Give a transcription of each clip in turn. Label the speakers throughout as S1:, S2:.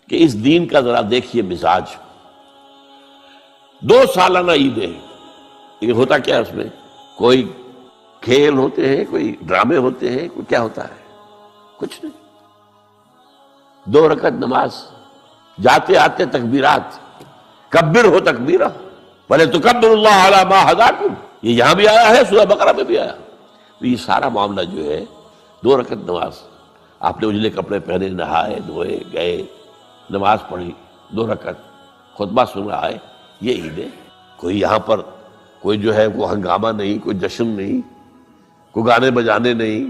S1: کہ اس دین کا ذرا دیکھیے مزاج. 2 سالانہ عیدیں ہیں، لیکن ہوتا کیا اس میں؟ کوئی کھیل ہوتے ہیں، کوئی ڈرامے ہوتے ہیں، کوئی کیا ہوتا ہے؟ کچھ نہیں. 2 رکعت نماز، جاتے آتے تکبیرات، کبر ہو تکبیرہ وَلِتُكَبِّرُوا اللَّهَ عَلَى مَا هَدَاكُمْ. یہ یہاں بھی آیا ہے، سورہ بقرہ میں بھی آیا. تو یہ سارا معاملہ جو ہے 2 رکعت نماز، آپ نے اجلے کپڑے پہنے، نہائے دھوئے گئے، نماز پڑھی 2 رکعت، خطبہ سن رہا ہے، یہ عید ہے. کوئی یہاں پر کوئی جو ہے وہ ہنگامہ نہیں، کوئی جشن نہیں، کوئی گانے بجانے نہیں،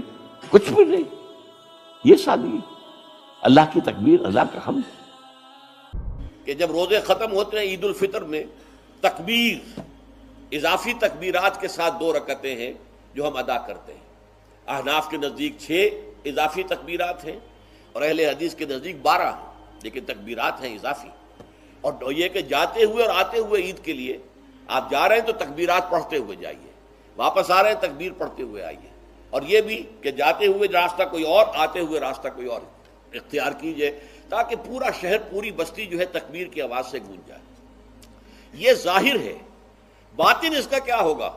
S1: کچھ بھی نہیں. یہ سادگی، اللہ کی تکبیر، اللہ کا حمد. کہ جب روزے ختم ہوتے ہیں عید الفطر میں، تکبیر، اضافی تکبیرات کے ساتھ 2 رکعتیں ہیں جو ہم ادا کرتے ہیں. احناف کے نزدیک 6 اضافی تکبیرات ہیں اور اہل حدیث کے نزدیک 12 ہیں، لیکن تکبیرات ہیں اضافی. اور یہ کہ جاتے ہوئے اور آتے ہوئے عید کے لیے آپ جا رہے ہیں تو تکبیرات پڑھتے ہوئے جائیے، واپس آ رہے ہیں تکبیر پڑھتے ہوئے آئیے. اور یہ بھی کہ جاتے ہوئے راستہ کوئی اور، آتے ہوئے راستہ کوئی اور اختیار کیجئے، تاکہ پورا شہر، پوری بستی جو ہے تکبیر کی آواز سے گونج جائے. یہ ظاہر ہے. باطن اس کا کیا ہوگا؟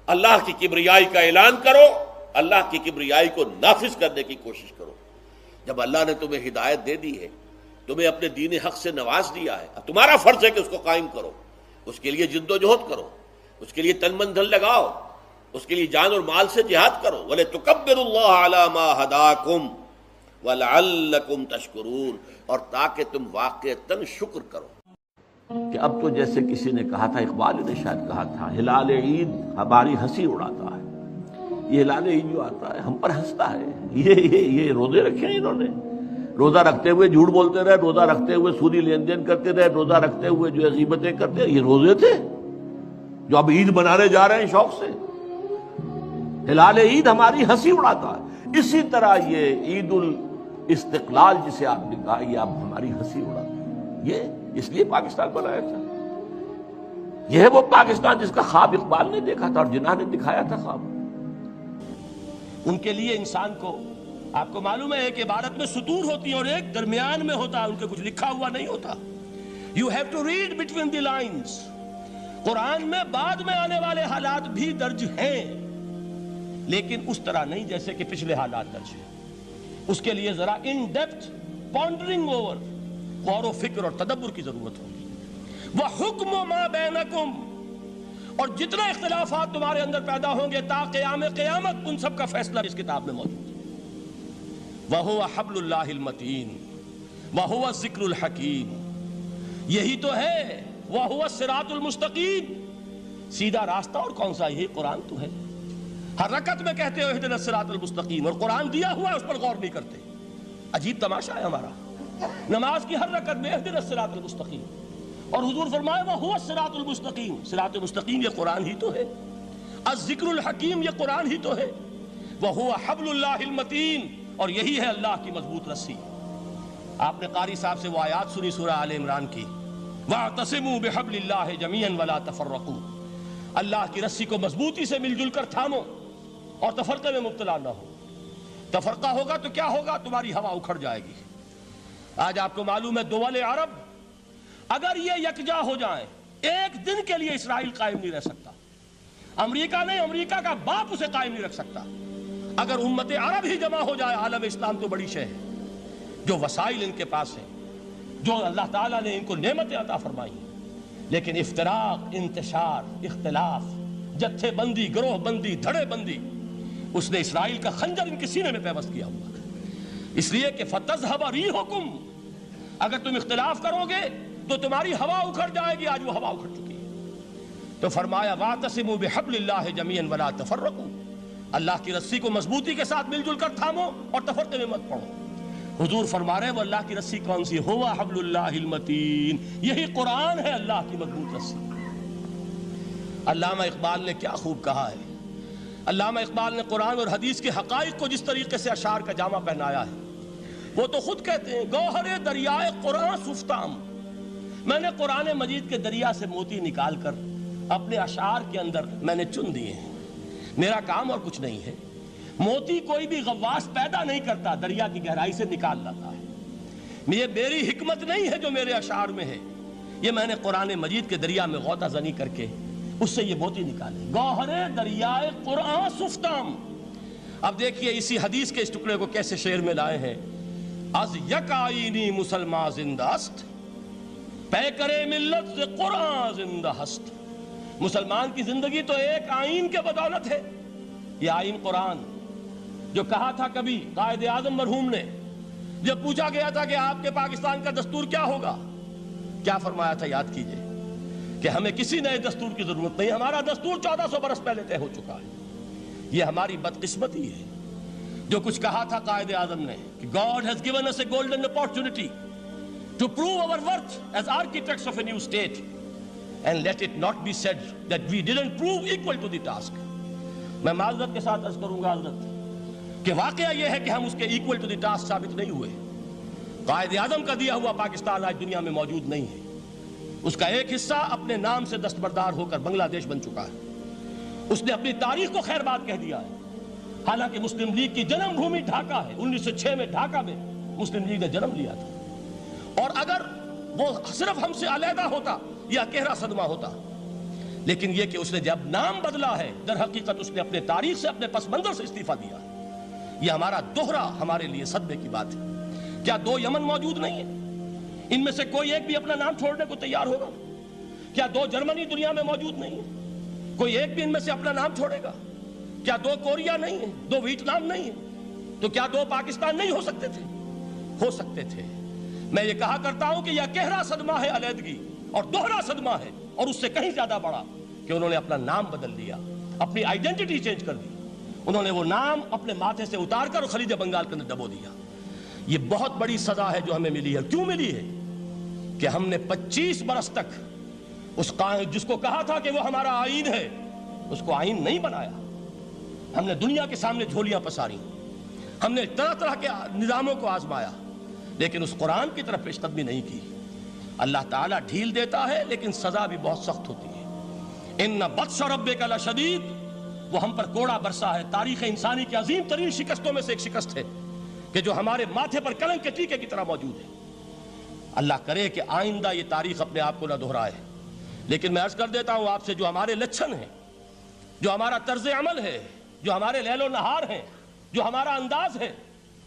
S1: اللہ کی کبریائی کا اعلان کرو، اللہ کی کبریائی کو نافذ کرنے کی کوشش کرو. جب اللہ نے تمہیں ہدایت دے دی ہے، تمہیں اپنے دین حق سے نواز دیا ہے، اب تمہارا فرض ہے کہ اس کو قائم کرو، اس کے لیے جد و جہد کرو، اس کے لیے تن من دھن لگاؤ، اس کے لیے جان اور مال سے جہاد کرو. وَلِتُكَبِّرُوا اللَّهَ عَلَى مَا هَدَاكُمْ وَلَعَلَّكُمْ تَشْكُرُونَ، اور تاکہ تم واقعتاً شکر کرو. کہ اب تو جیسے کسی نے کہا تھا، اقبال نے شاید کہا تھا، ہلال عید ہماری ہنسی اڑاتا ہے. یہ ہلال عید جو آتا ہے ہم پر ہنستا ہے. یہ روزے رکھے ہیں انہوں نے، روزہ رکھتے ہوئے جھوٹ بولتے رہے، روزہ رکھتے ہوئے سودی لین دین کرتے رہے، روزہ رکھتے ہوئے جو ہے غیبتیں کرتے رہے. یہ روزے تھے جو اب عید منانے جا رہے ہیں شوق سے. ہلال عید ہماری ہنسی اڑاتا ہے. اسی طرح یہ عید الاستقلال جسے آپ نے کہا، یہ اب ہماری ہنسی اڑاتا ہے. یہ اس لیے پاکستان بنایا تھا. یہ ہے وہ پاکستان جس کا خواب اقبال نے دیکھا تھا اور جناح نے دکھایا تھا خواب. ان کے لیے انسان کو، آپ کو معلوم ہے ایک عبارت میں سطور ہوتی ہیں اور ایک درمیان میں ہوتا ہے، ان کے کچھ لکھا ہوا نہیں ہوتا. You have to read between the lines. قرآن میں بعد میں آنے والے حالات بھی درج ہیں، لیکن اس طرح نہیں جیسے کہ پچھلے حالات درج ہیں. اس کے لیے ذرا ان ڈیپتھ پونڈرنگ اوور، غور و فکر اور تدبر کی ضرورت ہوگی. وَحُكْمُ مَا بَيْنَكُمْ، اور جتنے اختلافات تمہارے اندر پیدا ہوں گے تا قیام قیامت، ان سب کا فیصلہ اس کتاب میں موجود ہے. وَهُوَ حَبْلُ اللَّهِ الْمَتِينُ وَهُوَ الذِّكْرُ الْحَكِيمُ، یہی تو ہے. وَهُوَ الصِّرَاطُ الْمُسْتَقِيمُ، سیدھا راستہ. اور کون سا؟ یہی قرآن تو ہے. ہر رکعت میں کہتے ہو اهْدِنَا الصِّرَاطَ الْمُسْتَقِيمُ، اور قرآن دیا ہوا ہے اس پر غور نہیں کرتے. عجیب تماشا ہے ہمارا. نماز کی ہر رکعت میں اهْدِنَا الصِّرَاطَ الْمُسْتَقِيمُ، اور حضور فرمائے وَهُوَ الصِّرَاطُ الْمُسْتَقِيمُ، صراط مستقیم یہ قرآن ہی تو ہے. الذکر الحکیم یہ قرآن ہی تو ہے. وَهُوَ حَبْلُ اللَّهِ الْمَتِينُ، اور یہی ہے اللہ کی مضبوط رسی. آپ نے قاری صاحب سے وہ آیات سنی سورہ آل عمران کی، وَاعْتَصِمُوا بِحَبْلِ اللَّهِ جَمِيعًا وَلَا تَفَرَّقُوا، اللہ کی رسی کو مضبوطی سے مل جل کر تھامو اور تفرقے میں مبتلا نہ ہو. تفرقہ ہوگا تو کیا ہوگا؟ تمہاری ہوا اکھڑ جائے گی. آج آپ کو معلوم ہے دول عرب اگر یہ یکجا ہو جائیں، ایک دن کے لیے اسرائیل قائم نہیں رہ سکتا. امریکہ نہیں، امریکہ کا باپ اسے قائم نہیں رکھ سکتا. اگر امت عرب ہی جمع ہو جائے، عالم اسلام تو بڑی شے ہے. جو وسائل ان کے پاس ہیں، جو اللہ تعالیٰ نے ان کو نعمتیں عطا فرمائی ہیں، لیکن افتراق، انتشار، اختلاف، جتھے بندی، گروہ بندی، دھڑے بندی، اس نے اسرائیل کا خنجر ان کے سینے میں پیوست کیا ہوا. اس لیے کہ فَتَذْهَبَ رِيحُكُمْ، اگر تم اختلاف کرو گے تو تمہاری ہوا اکھڑ جائے گی. آج وہ ہوا اکھڑ چکی ہے. تو فرمایا وَاعْتَصِمُوا بِحَبْلِ اللَّهِ جَمِيعًا وَلَا تَفَرَّقُوا، اللہ کی رسی کو مضبوطی کے ساتھ مل جل کر تھامو اور تفرقے میں مت پڑو. حضور فرما رہے ہیں وہ اللہ کی رسی کون سی؟ ہوا حبل اللہ المتین، یہی قرآن ہے اللہ کی مضبوط رسی. علامہ اقبال نے کیا خوب کہا ہے. علامہ اقبال نے قرآن اور حدیث کے حقائق کو جس طریقے سے اشعار کا جامع پہنایا ہے، وہ تو خود کہتے ہیں گوہر دریائے قرآن سفتام، میں نے قرآن مجید کے دریا سے موتی نکال کر اپنے اشعار کے اندر میں نے چن دیے ہیں. میرا کام اور کچھ نہیں ہے. موتی کوئی بھی غواص پیدا نہیں کرتا، دریا کی گہرائی سے نکال لاتا ہے.
S2: یہ میری حکمت نہیں ہے جو میرے اشعار میں ہے، یہ میں نے قرآن مجید کے دریا میں غوطہ زنی کر کے اس سے یہ موتی نکالے، گوہر دریائے قرآن سفتام۔ اب دیکھیے اسی حدیث کے اس ٹکڑے کو کیسے شعر میں لائے ہیں۔ از یک آئینی مسلمان زندہ است، پے کرے ملت سے قرآن زندہ ہست۔ مسلمان کی زندگی تو ایک آئین کے بدولت ہے، یہ آئین قرآن، جو کہا تھا کبھی قائد اعظم مرحوم نے جب پوچھا گیا تھا کہ آپ کے پاکستان کا دستور کیا ہوگا، کیا فرمایا تھا یاد کیجئے کہ ہمیں کسی نئے دستور کی ضرورت نہیں، ہمارا دستور 1400 برس پہلے طے ہو چکا ہے۔ یہ ہماری بدقسمتی ہے جو کچھ کہا تھا قائد اعظم نے کہ God has given us a golden opportunity to prove our worth as architects of a new state, and let it not be said that we didn't prove equal to the task۔ میں معذرت کے ساتھ عرض کروں گا حضرت کہ واقعہ یہ ہے کہ ہم اس کے equal to the task ثابت نہیں ہوئے۔ قائد اعظم کا دیا ہوا پاکستان آج دنیا میں موجود نہیں ہے، اس کا ایک حصہ اپنے نام سے دستبردار ہو کر بنگلہ دیش بن چکا ہے، اس نے اپنی تاریخ کو خیر بات کہہ دیا ہے۔ حالانکہ مسلم لیگ کی جنم بھومی ڈھاکہ ہے، 1906 میں ڈھاکہ میں مسلم لیگ نے جنم لیا تھا، اور اگر وہ صرف ہم سے علیحدہ ہوتا یا گہرا صدمہ ہوتا، لیکن یہ کہ اس نے جب نام بدلا ہے در حقیقت اس نے اپنے تاریخ سے اپنے پس منظر سے استعفیٰ دیا ہے۔ یہ ہمارا دوہرا ہمارے لیے صدمے کی بات ہے۔ کیا 2 یمن موجود نہیں ہیں؟ ان میں سے کوئی ایک بھی اپنا نام چھوڑنے کو تیار ہوگا؟ کیا 2 جرمنی دنیا میں موجود نہیں ہیں؟ کوئی ایک بھی ان میں سے اپنا نام چھوڑے گا؟ کیا 2 کوریا نہیں ہیں؟ 2 ویتنام نہیں ہیں؟ تو کیا 2 پاکستان نہیں ہو سکتے تھے؟ ہو سکتے تھے۔ میں یہ کہا کرتا ہوں کہ یہ گہرا صدمہ ہے علیحدگی، اور دوہرا صدمہ ہے، اور اس سے کہیں زیادہ بڑا کہ انہوں نے اپنا نام بدل دیا، اپنی آئیڈینٹی چینج کر دی، انہوں نے وہ نام اپنے ماتھے سے اتار کر خلیج بنگال کے اندر دبو دیا۔ یہ بہت بڑی سزا ہے جو ہمیں ملی ہے۔ کیوں ملی ہے؟ کہ ہم نے 25 برس تک اس قائد جس کو کہا تھا کہ وہ ہمارا آئین ہے، اس کو آئین نہیں بنایا۔ ہم نے دنیا کے سامنے جھولیاں پساری، ہم نے طرح طرح کے نظاموں کو آزمایا، لیکن اس قرآن کی طرف پیش قدمی نہیں کی۔ اللہ تعالیٰ ڈھیل دیتا ہے لیکن سزا بھی بہت سخت ہوتی ہے۔ ان بطش ربک لشدید، وہ ہم پر کوڑا برسا ہے۔ تاریخ انسانی کی عظیم ترین شکستوں میں سے ایک شکست ہے کہ جو ہمارے ماتھے پر کلنک کے ٹیکے کی طرح موجود ہے۔ اللہ کرے کہ آئندہ یہ تاریخ اپنے آپ کو نہ دہرائے، لیکن میں عرض کر دیتا ہوں آپ سے، جو ہمارے لچھن ہیں، جو ہمارا طرز عمل ہے، جو ہمارے لیل و نہار ہیں، جو ہمارا انداز ہے،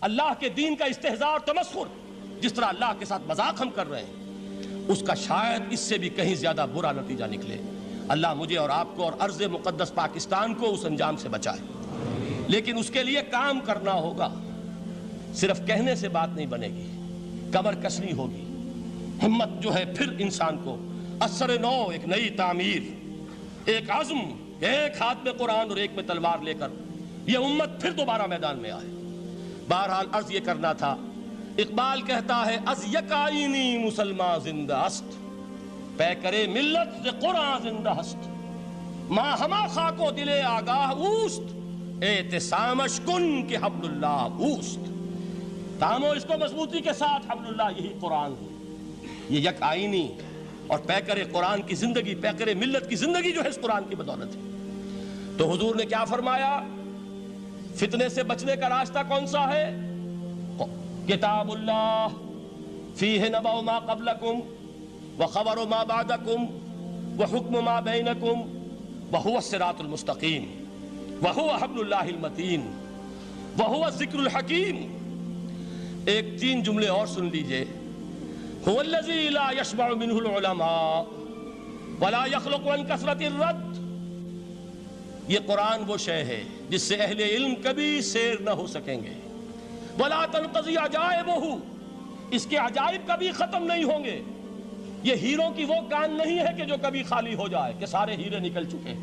S2: اللہ کے دین کا استہزاء اور تمسخر، جس طرح اللہ کے ساتھ مذاق ہم کر رہے ہیں، اس کا شاید اس سے بھی کہیں زیادہ برا نتیجہ نکلے۔ اللہ مجھے اور آپ کو اور ارض مقدس پاکستان کو اس انجام سے بچائے، لیکن اس کے لیے کام کرنا ہوگا۔ صرف کہنے سے بات نہیں بنے گی، کمر کسنی ہوگی، ہمت جو ہے پھر انسان کو اثر نو، ایک نئی تعمیر، ایک عزم، ایک ہاتھ میں قرآن اور ایک میں تلوار لے کر یہ امت پھر دوبارہ میدان میں آئے۔ بہرحال عرض یہ کرنا تھا، اقبال کہتا ہے از یک آئینی مسلمان زندہ است، پے کرے ملت سے قرآن زندہ ہست، ماں ہما خاک و دل آگاہ اوست، اعتصامش کن کہ حبل اللہ اوست۔ تامو اس کو مضبوطی کے ساتھ، حبل اللہ یہی قرآن ہے۔ یہ یک آئینی اور پیکر قرآن کی زندگی، پیکر ملت کی زندگی جو ہے اس قرآن کی بدولت ہے۔ تو حضور نے کیا فرمایا؟ فتنے سے بچنے کا راستہ کون سا ہے؟ کتاب اللہ فیہ نبأ ما قبلکم وخبر ما بعدکم وحکم ما بینکم وہو الصراط المستقیم وہو حبل اللہ المتین وہو الذکر الحکیم۔ ایک 3 جملے اور سن لیجئے۔ هو الذی لا یشبع منہ العلماء ولا یخلق عن کثرت الرد۔ یہ قرآن وہ شے ہے جس سے اہل علم کبھی سیر نہ ہو سکیں گے۔ ولا تنقضی عجائبہ، اس کے عجائب کبھی ختم نہیں ہوں گے۔ یہ ہیروں کی وہ کان نہیں ہے کہ جو کبھی خالی ہو جائے کہ سارے ہیرے نکل چکے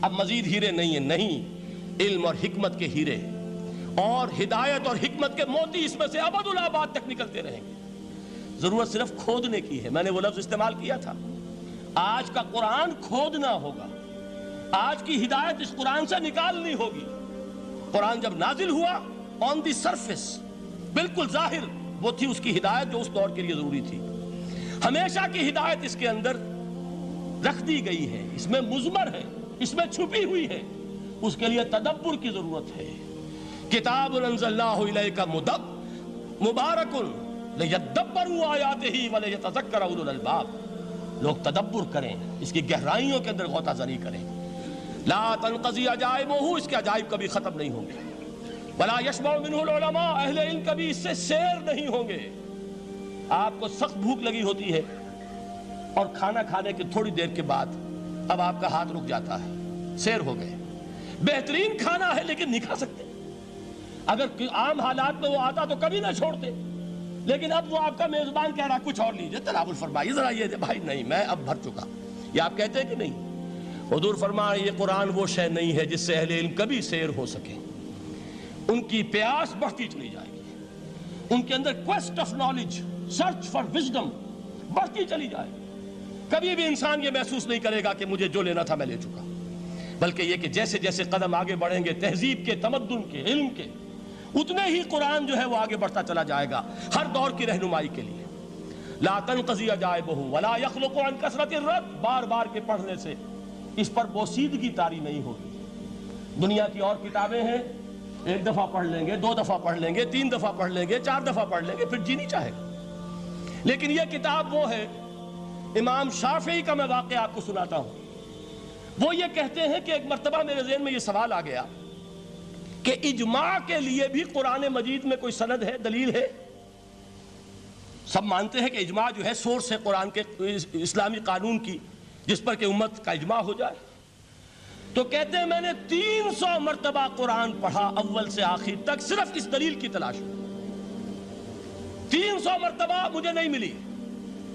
S2: اب مزید ہیرے نہیں ہیں، نہیں، علم اور حکمت کے ہیرے اور ہدایت اور حکمت کے موتی اس میں سے ابد الآباد تک نکلتے رہیں گے۔ ضرورت صرف کھودنے کی ہے۔ میں نے وہ لفظ استعمال کیا تھا، آج کا قرآن کھودنا ہوگا، آج کی ہدایت اس قرآن سے نکالنی ہوگی۔ قرآن جب نازل ہوا آن دی سرفیس، بالکل ظاہر وہ تھی اس کی ہدایت جو اس دور کے لیے ضروری تھی۔ ہمیشہ کی ہدایت اس کے اندر رکھ دی گئی ہے، اس میں مضمر ہے، اس میں چھپی ہوئی ہے، اس کے لیے تدبر کی ضرورت ہے۔ کتاب انزلناہ الیک مبارک لِيَدَّبَّرُوا آیَاتِهِ وَلِيَتَذَكَّرَ أُولُو الْأَلْبَابِ، لوگ تدبر کریں، اس کی گہرائیوں کے اندر غوطہ زنی کریں۔ لا تنقضی عجائبہ، اس کے عجائب کبھی ختم نہیں ہوں گے۔ ولا یشبع منہ العلماء، اہل علم کبھی اس سے سیر نہیں ہوں گے۔ آپ کو سخت بھوک لگی ہوتی ہے اور کھانا کھانے کے تھوڑی دیر کے بعد اب آپ کا ہاتھ رک جاتا ہے، سیر ہو گئے، بہترین کھانا ہے لیکن نہیں کھا سکتے۔ اگر عام حالات میں وہ آتا تو کبھی نہ چھوڑتے، لیکن اب وہ آپ کا میزبان کہہ رہا کچھ اور لیجیے، تناول فرمائیے ذرا، یہ بھائی نہیں میں اب بھر چکا، یہ آپ کہتے ہیں کہ نہیں؟ حضور فرمایا یہ قرآن وہ شے نہیں ہے جس سے اہل علم کبھی سیر ہو سکے، ان کی پیاس بڑھتی چلی جائے گی، ان کے اندر quest of knowledge, search for wisdom بڑھتی چلی جائے گی۔ کبھی بھی انسان یہ محسوس نہیں کرے گا کہ مجھے جو لینا تھا میں لے چکا، بلکہ یہ کہ جیسے جیسے قدم آگے بڑھیں گے تہذیب کے، تمدن کے، علم کے، اتنے ہی قرآن جو ہے وہ آگے بڑھتا چلا جائے گا ہر دور کی رہنمائی کے لیے۔ لا تنقضی عجائبہ ولا یخلق عن کثرت الرد، بار بار کے پڑھنے سے اس پر بوسیدگی طاری نہیں ہوگی۔ دنیا کی اور کتابیں ہیں، ایک دفعہ پڑھ لیں گے، دو دفعہ پڑھ لیں گے، تین دفعہ پڑھ لیں گے، چار دفعہ پڑھ لیں گے، پھر جی نہیں چاہے گا۔ لیکن یہ کتاب وہ ہے، امام شافعی کا میں واقعہ آپ کو سناتا ہوں۔ وہ یہ کہتے ہیں کہ ایک مرتبہ میرے ذہن میں یہ سوال آ گیا کہ اجماع کے لیے بھی قرآن مجید میں کوئی سند ہے، دلیل ہے؟ سب مانتے ہیں کہ اجماع جو ہے سورس ہے قرآن کے، اسلامی قانون کی، جس پر کہ امت کا اجماع ہو جائے۔ تو کہتے ہیں میں نے 300 مرتبہ قرآن پڑھا اول سے آخر تک، صرف اس دلیل کی تلاش میں۔ 300 مرتبہ مجھے نہیں ملی،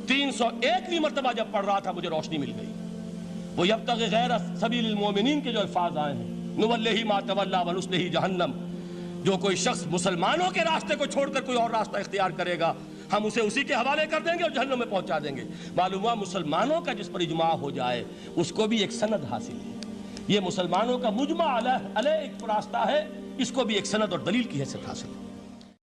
S2: 301ویں مرتبہ جب پڑھ رہا تھا مجھے روشنی مل گئی۔ وہ یبتغی غیر سبیل المومنین کے جو الفاظ آئے ہیں، نولہ ما تولی ونصلہ جہنم، جو کوئی شخص مسلمانوں کے راستے کو چھوڑ کر کوئی اور راستہ اختیار کرے گا ہم اسے اسی کے حوالے کر دیں گے اور جہنم میں پہنچا دیں گے۔ معلوم ہوا مسلمانوں کا جس پر اجماع ہو جائے اس کو بھی ایک سند حاصل ہے۔ یہ مسلمانوں کا مجمع علیہ ایک راستہ ہے، اس کو بھی ایک سند اور دلیل کی حیثیت حاصل ہے۔